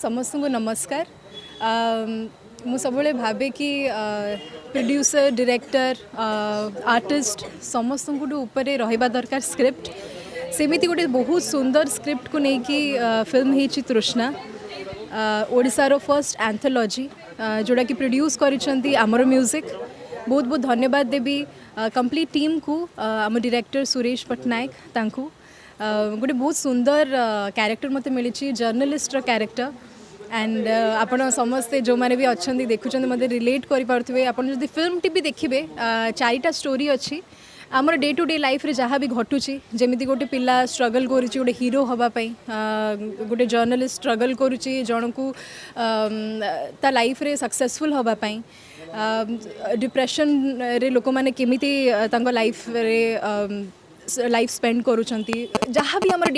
समस्त को नमस्कार। मु सब भावे कि प्रोड्यूसर डायरेक्टर आर्टिस्ट समस्त ऊपर रहा दरकार स्क्रिप्ट सेमिति गोटे बहुत सुंदर स्क्रिप्ट को लेकिन फिल्म होती तृष्णा ओडिशार फर्स्ट एंथोलॉजी जोड़ा कि प्रोड्यूस करिसेंती आमर म्यूजिक बहुत बहुत धन्यवाद देवी कंप्लीट टीम को आम डायरेक्टर सुरेश पट्टनायक तांकू गोटे बहुत सुंदर कैरेक्टर मते मिली जर्नलिस्ट कैरेक्टर एंड आपण समस्ते जो मैंने भी अच्छा देखुं मत रिलेट करें आप फिल्म टी भी देखिए चारिटा स्टोरी अच्छी आमर डे टू डे लाइफ रे जहाँ भी घटुची जमी गोटे पिला स्ट्रगल करुच्ची गोटे हीरो हवापाई गोटे जर्नलिस्ट स्ट्रगल करुच्ची जन को ता लाइफ रे सक्सेसफुल हवापाई डिप्रेशन रे लोक मैंने केमिति लाइफ रे लाइफ स्पेंड करुँच जहाँ भी आमर